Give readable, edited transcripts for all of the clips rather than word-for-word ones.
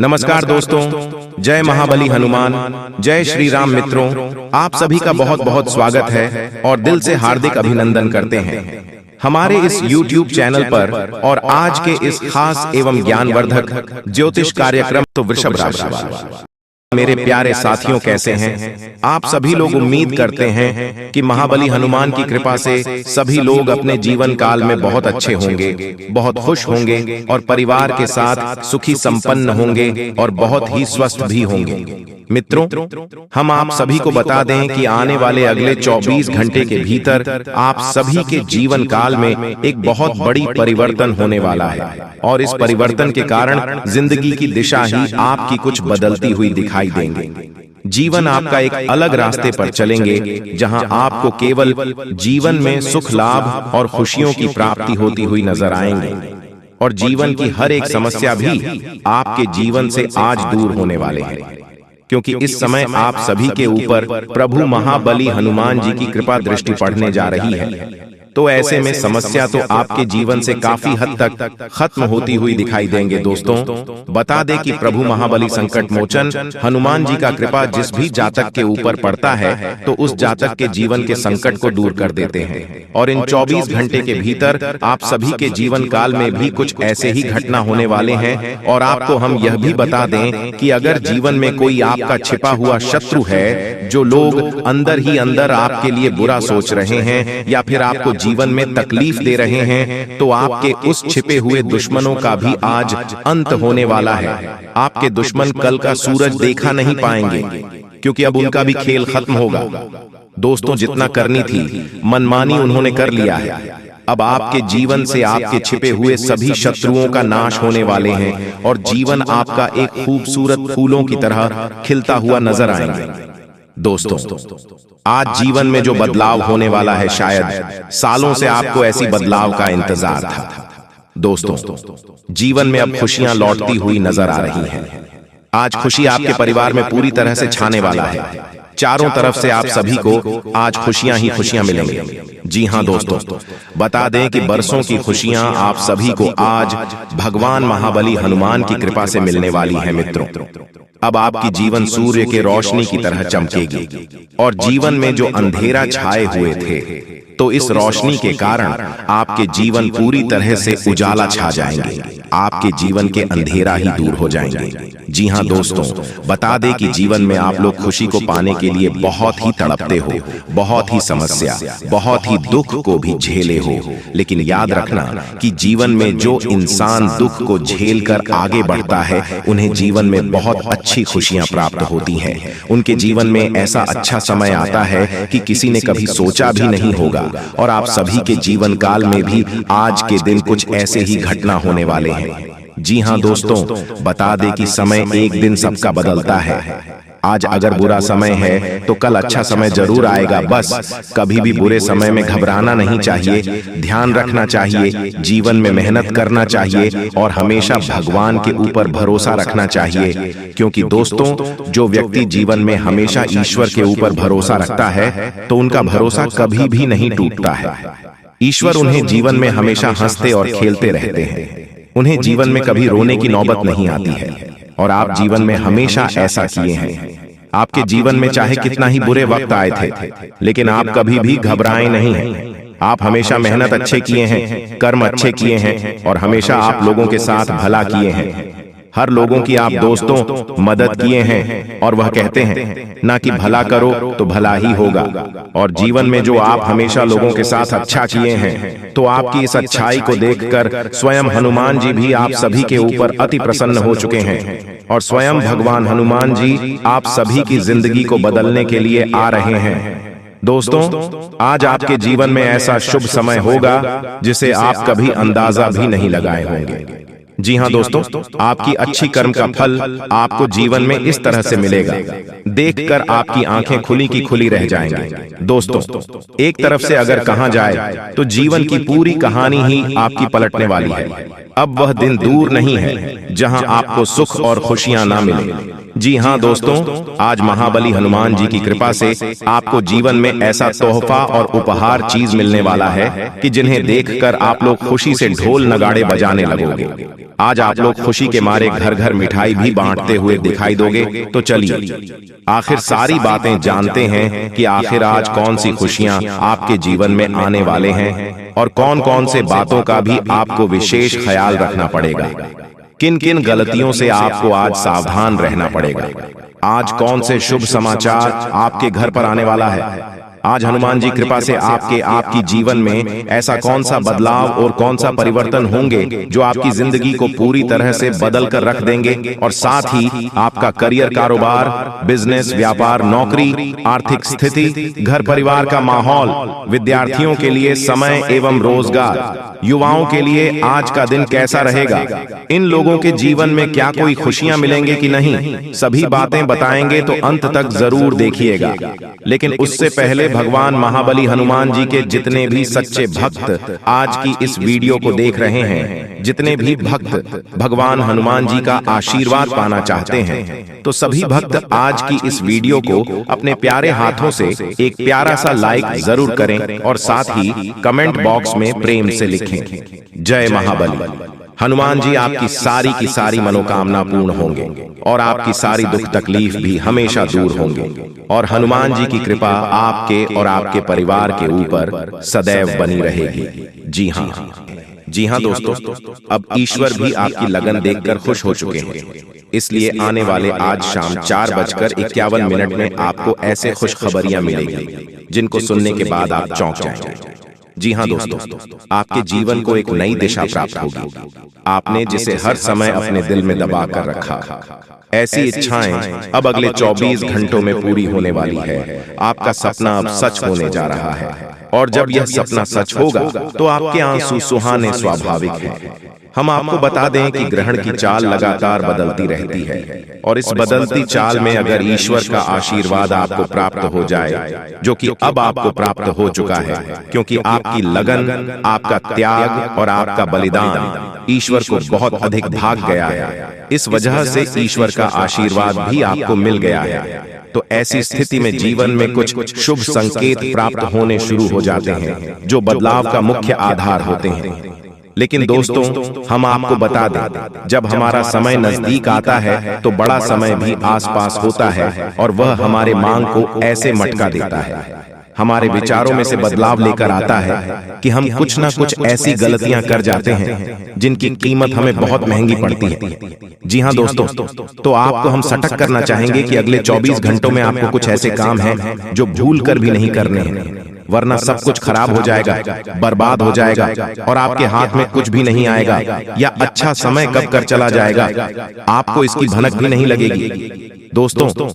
नमस्कार दोस्तों, जय महाबली हनुमान, जय श्री राम। मित्रों, आप सभी का बहुत बहुत स्वागत है और दिल से हार्दिक अभिनंदन करते हैं हमारे इस YouTube चैनल पर। और आज के इस खास एवं ज्ञानवर्धक ज्योतिष कार्यक्रम तो वृषभ राशि वाला। मेरे प्यारे साथियों, कैसे हैं आप सभी लोग? उम्मीद करते हैं कि महाबली हनुमान की कृपा से सभी लोग अपने जीवन काल में बहुत अच्छे होंगे, बहुत खुश होंगे और परिवार के साथ सुखी संपन्न होंगे और बहुत ही स्वस्थ भी होंगे। मित्रों, हम आप सभी को बता दें कि आने वाले अगले 24 घंटे के भीतर आप सभी के जीवन काल में एक बहुत बड़ी परिवर्तन होने वाला है और इस परिवर्तन के कारण जिंदगी की दिशा ही आपकी कुछ बदलती हुई दिखाई देंगे। जीवन आपका एक अलग रास्ते पर चलेंगे, जहां आपको केवल जीवन में सुख, लाभ और खुशियों की प्राप्ति होती हुई नजर आएंगे और जीवन की हर एक समस्या भी आपके जीवन से आज दूर होने वाले हैं, क्योंकि इस समय आप सभी के ऊपर प्रभु महाबली हनुमान जी की कृपा दृष्टि पड़ने जा रही है। तो ऐसे में समस्या तो आपके जीवन से काफी हद तक खत्म होती हुई दिखाई देंगे। दोस्तों, बता दें कि प्रभु महाबली संकट मोचन हनुमान जी का कृपा जिस भी जातक के ऊपर पड़ता है तो उस जातक के जीवन के संकट को दूर कर देते हैं और इन 24 घंटे के भीतर आप सभी के जीवन काल में भी कुछ ऐसे ही घटना होने वाले हैं। और आपको हम यह भी बता दें कि अगर जीवन में कोई आपका छिपा हुआ शत्रु है, जो लोग अंदर ही अंदर आपके लिए बुरा सोच रहे हैं या फिर आपको जीवन में तकलीफ दे रहे हैं, तो आपके उस छिपे हुए दुश्मनों का भी आज अंत होने वाला है। आपके दुश्मन कल का सूरज देखा नहीं पाएंगे, क्योंकि अब उनका भी खेल खत्म होगा। दोस्तों, जितना करनी थी मनमानी उन्होंने कर लिया है। अब आपके जीवन से आपके छिपे हुए सभी शत्रुओं का नाश होने वाले हैं और जीवन आपका एक खूबसूरत फूलों की तरह खिलता हुआ नजर आएंगे। दोस्तों, आज जीवन में जो बदलाव होने वाला है, शायद सालों से आपको ऐसी बदलाव का इंतजार था। दोस्तों, जीवन में अब खुशियां लौटती हुई नजर आ रही हैं। आज खुशी आपके परिवार में पूरी तरह से छाने वाला है। चारों तरफ से आप सभी को आज खुशियां ही खुशियां मिलेंगी। जी हां दोस्तों, बता दें कि बरसों की खुशियां आप सभी को आज भगवान महाबली हनुमान की कृपा से मिलने वाली है। मित्रों, अब आपकी जीवन सूर्य के रोशनी की तरह चमकेगी और जीवन में जो अंधेरा छाए हुए थे, तो इस रोशनी के कारण आपके जीवन पूरी तरह से उजाला छा जाएंगे। आपके जीवन के अंधेरा ही दूर हो जाएंगे। जी हां दोस्तों, बता दें कि जीवन में आप लोग खुशी को पाने के लिए बहुत ही तड़पते हो, बहुत ही समस्या, बहुत ही दुख को भी झेले हो। लेकिन याद रखना कि जीवन में जो इंसान दुख को झेल कर आगे बढ़ता है, उन्हें जीवन में बहुत अच्छी खुशियां प्राप्त होती हैं। उनके जीवन में ऐसा अच्छा समय आता है कि किसी ने कभी सोचा भी नहीं होगा और आप सभी के जीवन काल में भी आज के दिन कुछ ऐसे ही घटना होने वाले हैं। जी हां दोस्तों, बता दें कि समय एक दिन सबका बदलता है। आज अगर बुरा समय है तो कल अच्छा समय जरूर आएगा। बस कभी भी बुरे समय में घबराना नहीं चाहिए, ध्यान रखना चाहिए, जीवन में मेहनत करना चाहिए और हमेशा भगवान के ऊपर भरोसा रखना चाहिए। क्योंकि दोस्तों, जो व्यक्ति जीवन में हमेशा ईश्वर के ऊपर भरोसा रखता है तो उनका भरोसा कभी भी नहीं टूटता है। ईश्वर उन्हें जीवन में हमेशा हंसते और खेलते रहते हैं। उन्हें जीवन में कभी रोने की नौबत नहीं आती है और आप जीवन में हमेशा ऐसा किए हैं। आपके जीवन में चाहे कितना ही बुरे वक्त आए थे, लेकिन आप कभी भी घबराए नहीं हैं। आप हमेशा मेहनत अच्छे किए हैं, कर्म अच्छे किए हैं और हमेशा आप लोगों के साथ भला किए हैं। हर लोगों की आप दोस्तों मदद किए हैं और वह कहते हैं ना कि भला करो तो भला ही होगा। और जीवन में जो आप हमेशा लोगों के साथ अच्छा किए हैं, तो आपकी इस अच्छाई को देखकर स्वयं हनुमान जी भी आप सभी के ऊपर अति प्रसन्न हो चुके हैं और स्वयं भगवान हनुमान जी आप सभी की जिंदगी को बदलने के लिए आ रहे हैं। दोस्तों, आज आपके जीवन में ऐसा शुभ समय होगा जिसे आप कभी अंदाजा भी नहीं लगाए होंगे। जी हां दोस्तों, आपकी अच्छी कर्म का फल आपको जीवन में इस तरह से मिलेगा, देखकर आपकी आंखें खुली की खुली रह जाएंगी। दोस्तों, एक तरफ से अगर कहा जाए तो जीवन की पूरी कहानी ही आपकी पलटने वाली है। अब वह दिन दूर नहीं है जहां आपको सुख और खुशियां ना मिले। जी हाँ दोस्तों, आज महाबली हनुमान जी की कृपा से आपको जीवन में ऐसा तोहफा और उपहार चीज मिलने वाला है कि जिन्हें देखकर आप लोग खुशी से ढोल नगाड़े बजाने लगोगे। आज आप लोग खुशी के मारे घर घर मिठाई भी बांटते हुए दिखाई दोगे। तो चलिए आखिर सारी बातें जानते हैं कि आखिर आज कौन सी खुशियां आपके जीवन में आने वाले हैं और कौन कौन से बातों का भी आपको विशेष ख्याल रखना पड़ेगा। किन किन गलतियों से आपको आज सावधान रहना पड़ेगा। आज कौन से शुभ समाचार आपके घर पर आने वाला है। आज हनुमान जी कृपा से आपकी जीवन में ऐसा कौन सा बदलाव और कौन सा परिवर्तन होंगे जो आपकी जिंदगी को पूरी तरह से बदल कर रख देंगे और साथ ही आपका करियर, कारोबार, बिजनेस, व्यापार, नौकरी, आर्थिक स्थिति, घर परिवार का माहौल, विद्यार्थियों के लिए समय एवं रोजगार, युवाओं के लिए आज का दिन कैसा रहेगा, इन लोगों के जीवन में क्या कोई खुशियां मिलेंगे कि नहीं, सभी बातें बताएंगे तो अंत तक जरूर देखिएगा। लेकिन उससे पहले भगवान महाबली हनुमान जी के जितने भी सच्चे भक्त आज की इस वीडियो को देख रहे हैं, जितने भी भक्त भगवान हनुमान जी का आशीर्वाद पाना चाहते हैं, तो सभी भक्त आज की इस वीडियो को अपने प्यारे हाथों से एक प्यारा सा लाइक जरूर करें और साथ ही कमेंट बॉक्स में प्रेम से लिखें, जय महाबली। हनुमान जी आपकी सारी की सारी मनोकामना पूर्ण होंगे और आपकी सारी दुख तकलीफ भी हमेशा दूर होंगे और हनुमान जी की कृपा आपके और आपके परिवार के ऊपर सदैव बनी रहेगी। जी हाँ दोस्तों, अब ईश्वर भी आपकी लगन देखकर खुश हो चुके हैं, इसलिए आने वाले आज शाम 4:51 में आपको ऐसे खुशखबरियां मिलेगी जिनको सुनने के बाद आप चौंक जाएंगे। जी हाँ दोस्तों, आपके जीवन को एक नई दिशा प्राप्त होगी। आपने जिसे हर समय अपने दिल में दबा कर रखा, ऐसी इच्छाएं अब अगले 24 घंटों में पूरी होने वाली है। आपका सपना अब सच होने जा रहा है और जब यह सपना सच होगा तो आपके आंसू सुहाने स्वाभाविक हैं। हम आपको बता दें कि ग्रहण की चाल लगातार बदलती रहती है और इस बदलती चाल में अगर ईश्वर का आशीर्वाद आपको प्राप्त हो जाए, जो कि अब आपको प्राप्त हो चुका है, क्योंकि आपकी लगन, आपका त्याग और आपका बलिदान ईश्वर को बहुत अधिक भाग गया है, इस वजह से ईश्वर का आशीर्वाद भी आपको मिल गया है। तो ऐसी स्थिति में जीवन में कुछ शुभ संकेत प्राप्त होने शुरू हो जाते हैं जो बदलाव का मुख्य आधार होते हैं। लेकिन दोस्तों, हम आपको बता दें, जब हमारा समय नजदीक आता है तो बड़ा समय भी आसपास होता है और वह हमारे मांग को ऐसे मटका देता है, हमारे विचारों में से बदलाव लेकर आता है कि हम कुछ ना कुछ ऐसी गलतियां कर जाते हैं जिनकी कीमत हमें बहुत महंगी पड़ती है। जी हाँ दोस्तों, तो आपको हम सटक करना चाहेंगे कि अगले 24 घंटों में आपको कुछ ऐसे काम हैं जो भूल कर भी नहीं करने हैं, वरना सब कुछ खराब हो जाएगा, बर्बाद हो जाएगा और आपके हाथ में कुछ भी नहीं आएगा, या अच्छा समय कब कर चला जाएगा आपको इसकी भनक भी नहीं लगेगी। दोस्तों,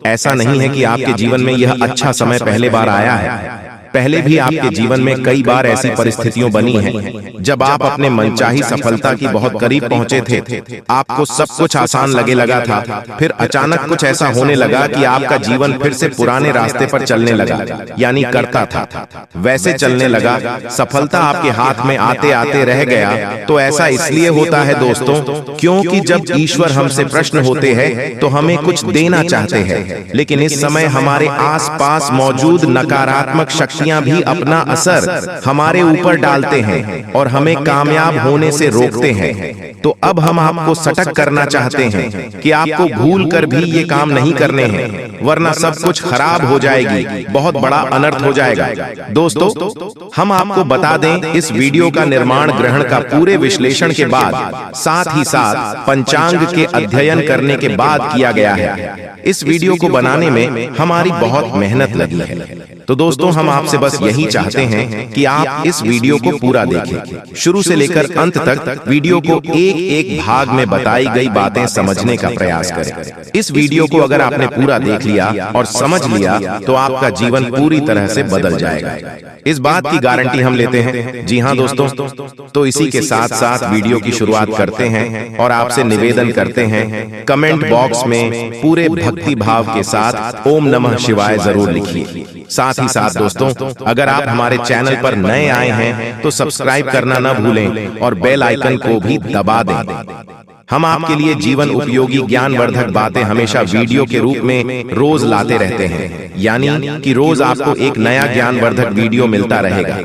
ऐसा नहीं है कि आपके जीवन में यह अच्छा समय पहले बार आया है, पहले भी आपके जीवन में कई बार ऐसी परिस्थितियां बनी हैं जब आप अपने मनचाही सफलता की बहुत करीब पहुंचे थे, आपको सब कुछ आसान लगा था, फिर अचानक कुछ ऐसा होने लगा कि आपका जीवन फिर से पुराने रास्ते पर चलने लगा, यानी करता था वैसे चलने लगा, सफलता आपके हाथ में आते आते रह गया। तो ऐसा इसलिए होता है दोस्तों, क्योंकि जब ईश्वर हमसे प्रश्न होते हैं तो हमें कुछ देना चाहते हैं, लेकिन इस समय हमारे आस पास मौजूद नकारात्मक शक्ति भी अपना असर हमारे ऊपर डालते हैं और हमें कामयाब होने से रोकते हैं। तो अब हम आपको सटक करना चाहते हैं कि आपको भूल कर भी ये काम नहीं करने हैं, वरना सब कुछ खराब हो जाएगी, बहुत बड़ा अनर्थ हो जाएगा। दोस्तों, हम आपको बता दें, इस वीडियो का निर्माण ग्रहण का पूरे विश्लेषण के बाद, साथ ही साथ पंचांग के अध्ययन करने के बाद किया गया है। इस वीडियो को बनाने में हमारी बहुत मेहनत लगी है। तो दोस्तों, हम आपसे बस यही चाहते हैं कि आप इस वीडियो को पूरा देखें, शुरू से लेकर अंत तक वीडियो को एक एक भाग में बताई गई बातें समझने का प्रयास करें। इस वीडियो को अगर आपने पूरा देख लिया और समझ लिया तो आपका जीवन पूरी तरह से बदल जाएगा, इस बात की गारंटी हम लेते हैं। जी हाँ दोस्तों, तो इसी के साथ साथ वीडियो की शुरुआत करते हैं और आपसे निवेदन करते हैं, कमेंट बॉक्स में पूरे भक्ति भाव के साथ ओम नमः शिवाय जरूर लिखिए। साथ ही साथ दोस्तों, अगर आप हमारे चैनल पर नए आए हैं तो सब्सक्राइब करना न भूलें और बेल आइकन को भी दबा दें। हम आपके लिए जीवन उपयोगी ज्ञानवर्धक बातें हमेशा वीडियो के रूप में रोज लाते रहते हैं, यानी कि रोज आपको एक नया ज्ञानवर्धक वीडियो मिलता रहेगा।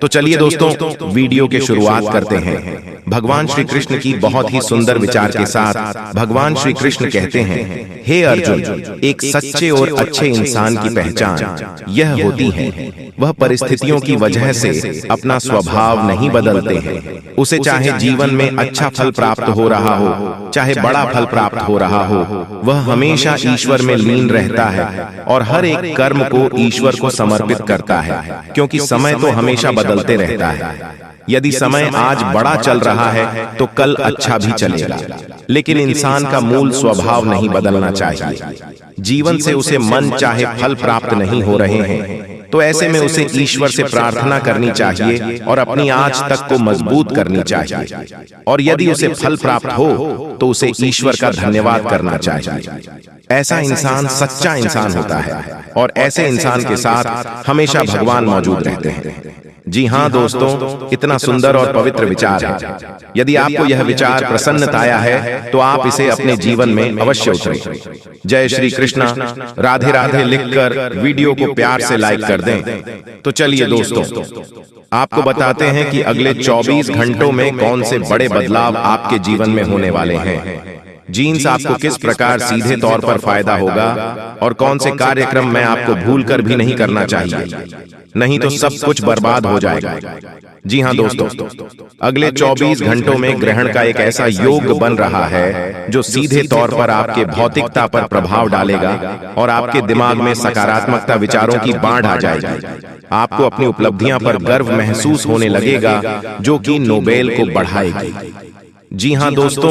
तो चलिए दोस्तों वीडियो की शुरुआत करते हैं। भगवान श्री कृष्ण की बहुत ही सुंदर विचार के साथ भगवान श्री कृष्ण कहते हैं, हे अर्जुन, एक सच्चे और अच्छे इंसान की पहचान यह होती है वह परिस्थितियों की वजह से अपना स्वभाव नहीं बदलते हैं। उसे चाहे जीवन में अच्छा फल प्राप्त हो रहा हो, चाहे बड़ा फल प्राप्त हो रहा हो, वह हमेशा ईश्वर में लीन रहता है और हर एक कर्म को ईश्वर को समर्पित करता है, क्योंकि समय तो हमेशा बदलते रहता है। यदि समय आज बड़ा चल रहा है तो कल अच्छा भी चलेगा, लेकिन इंसान का मूल स्वभाव नहीं बदलना चाहिए। जीवन से उसे मन चाहे फल प्राप्त नहीं हो रहे हैं तो ऐसे में उसे ईश्वर से प्रार्थना करनी चाहिए और अपनी आँच तक को मजबूत करनी चाहिए। और यदि उसे फल प्राप्त हो तो उसे ईश्वर का धन्यवाद करना चाहिए। ऐसा इंसान सच्चा इंसान होता है और ऐसे इंसान के साथ हमेशा भगवान मौजूद रहते हैं। जी हाँ दोस्तों, इतना सुंदर और पवित्र विचार है। यदि आपको यह विचार प्रसन्नताया है तो आप इसे अपने जीवन में अवश्य उतारें। जय श्री कृष्णा। राधे राधे लिखकर वीडियो को प्यार से लाइक कर दें। तो चलिए दोस्तों, आपको बताते हैं कि अगले 24 घंटों में कौन से बड़े बदलाव आपके जीवन में होने वाले हैं। जीन्स आपको किस प्रकार सीधे तौर पर फायदा होगा और कौन से कार्यक्रम में आपको भूलकर भी नहीं करना चाहिए, नहीं तो सब कुछ बर्बाद हो जाएगा। जी हाँ दोस्तों, अगले 24 घंटों में ग्रहण का एक ऐसा योग बन रहा है जो सीधे तौर पर आपके भौतिकता पर प्रभाव डालेगा और आपके दिमाग में सकारात्मकता विचारों की बाढ़ आ जाएगी। आपको अपनी उपलब्धियां पर गर्व महसूस होने लगेगा जो कि नोबेल को बढ़ाएगी। जी हाँ दोस्तों,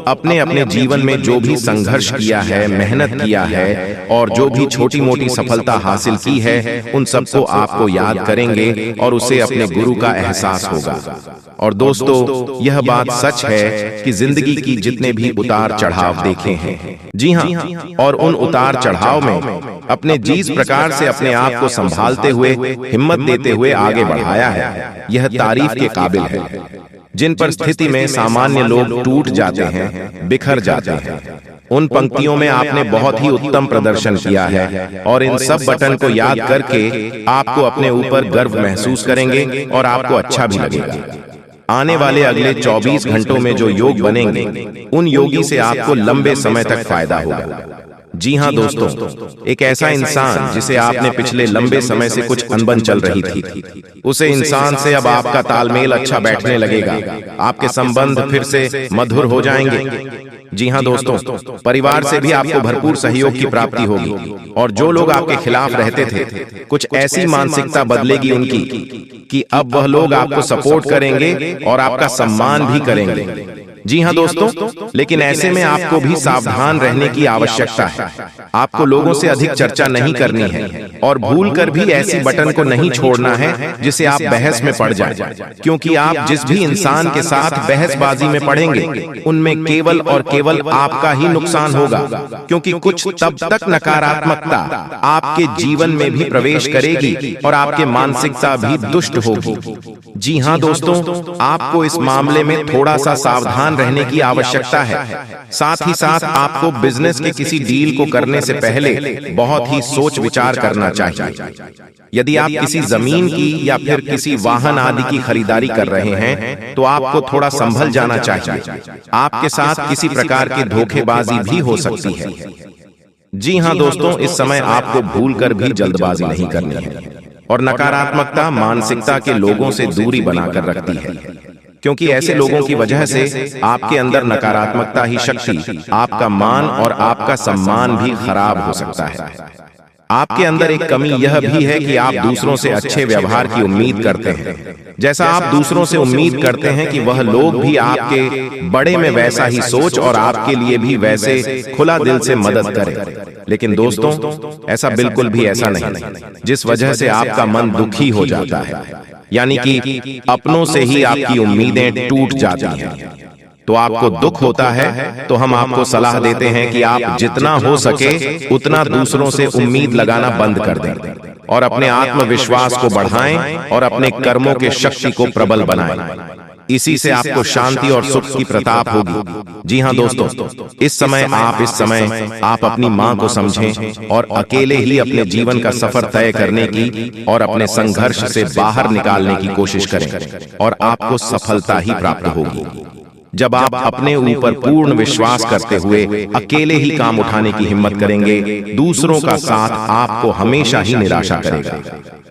अपने अपने जीवन में जो भी संघर्ष किया है, मेहनत किया है और जो भी छोटी मोटी सफलता हासिल की है, उन सबको आपको याद करेंगे और उसे अपने गुरु का एहसास होगा। और दोस्तों, यह बात सच है कि जिंदगी की जितने भी उतार चढ़ाव देखे हैं, जी हाँ, और उन उतार चढ़ाव में अपने जिस प्रकार से अपने आप को संभालते हुए, हिम्मत देते हुए आगे बढ़ाया है, यह तारीफ के काबिल है। जिन परिस्थिति में सामान्य लोग टूट जाते हैं, बिखर जाते हैं, उन पंक्तियों में आपने बहुत ही उत्तम प्रदर्शन किया है और इन सब बटन को याद करके आपको अपने ऊपर गर्व महसूस करेंगे और आपको अच्छा भी लगेगा। आने वाले अगले 24 घंटों में जो योग बनेंगे, उन योगी से आपको लंबे समय तक फायदा होगा। जी हाँ दोस्तों, एक ऐसा इंसान जिसे आपने पिछले लंबे समय से कुछ अनबन चल रही थी, उसे इंसान से अब आपका तालमेल अच्छा बैठने लगेगा। आपके संबंध फिर से मधुर हो जाएंगे। जी हाँ दोस्तों, परिवार से भी आपको भरपूर सहयोग की प्राप्ति होगी और जो लोग आपके खिलाफ रहते थे, कुछ ऐसी मानसिकता बदलेगी उनकी कि अब वह लोग आपको सपोर्ट करेंगे और आपका सम्मान भी करेंगे। जी हाँ दोस्तों, लेकिन ऐसे में आपको भी सावधान रहने की आवश्यकता है। आपको लोगों से अधिक चर्चा नहीं करनी है और भूलकर भी ऐसी बटन को नहीं छोड़ना है जिसे आप बहस में पड़ जाएं, क्योंकि आप जिस भी इंसान के साथ बहसबाजी में पड़ेंगे उनमें केवल और केवल आपका ही नुकसान होगा, क्योंकि कुछ तब तक नकारात्मकता आपके जीवन में भी प्रवेश करेगी और आपके मानसिकता भी दुष्ट होगी। जी हाँ दोस्तों, आपको इस मामले में थोड़ा सा सावधान रहने की आवश्यकता है। साथ ही साथ आपको बिजनेस के किसी डील को करने से पहले बहुत ही सोच विचार करना चाहिए। यदि आप किसी जमीन की या फिर किसी वाहन आदि की खरीदारी कर रहे हैं तो आपको थोड़ा संभल जाना चाहिए। आपके साथ किसी प्रकार की धोखेबाजी भी हो सकती है। जी हाँ दोस्तों, इस समय आपको भूलकर भी जल्दबाजी नहीं करनी है और नकारात्मकता मानसिकता के लोगों से दूरी बनाकर रखती है, क्योंकि ऐसे लोगों की वजह से आपके अंदर नकारात्मकता ही शक्ति आपका मान और आपका सम्मान भी खराब हो सकता है। आपके अंदर एक कमी यह भी है कि आप दूसरों से अच्छे व्यवहार की उम्मीद करते हैं। जैसा आप दूसरों से उम्मीद करते हैं कि वह लोग भी आपके बड़े में वैसा ही सोच और आपके लिए भी वैसे खुला दिल से मदद करें। लेकिन दोस्तों, ऐसा बिल्कुल भी ऐसा नहीं, जिस वजह से आपका मन दुखी हो जाता है, यानी कि अपनों से ही आपकी उम्मीदें टूट जाती हैं। तो आपको दुख होता है तो हम आपको सलाह देते हैं कि आप जितना हो सके उतना दूसरों से उम्मीद लगाना बंद कर दें और अपने आत्मविश्वास को बढ़ाएं और अपने कर्मों के शक्ति को प्रबल बनाएं। इसी से आपको शांति और सुख की प्रताप होगी। जी हाँ दोस्तों, इस समय आप अपनी माँ को समझें और अकेले ही अपने जीवन का सफर तय करने की और अपने संघर्ष से बाहर निकालने की कोशिश करें और आपको सफलता ही प्राप्त होगी। जब आप अपने ऊपर पूर्ण विश्वास करते हुए अकेले ही काम उठाने की हिम्मत करेंगे, दूसरों का साथ आपको हमेशा ही निराशा करेगा।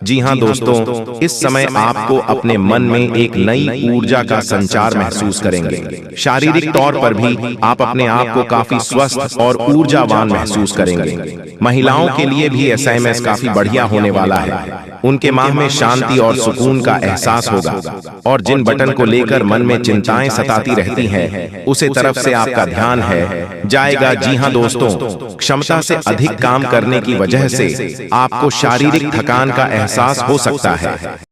जी हाँ दोस्तों, इस समय आपको अपने मन में एक नई ऊर्जा का संचार महसूस करेंगे। शारीरिक तौर पर भी आप अपने आप को काफी स्वस्थ और ऊर्जावान महसूस करेंगे। महिलाओं के लिए भी एसएमएस काफी बढ़िया होने वाला है। उनके माह में शांति और सुकून का एहसास होगा और जिन बटन को लेकर मन में चिंताएं सताती रहती हैं, उसे तरफ से आपका ध्यान है जाएगा। जी हाँ दोस्तों, क्षमता से अधिक काम करने की वजह से आपको शारीरिक थकान का एहसास हो सकता है।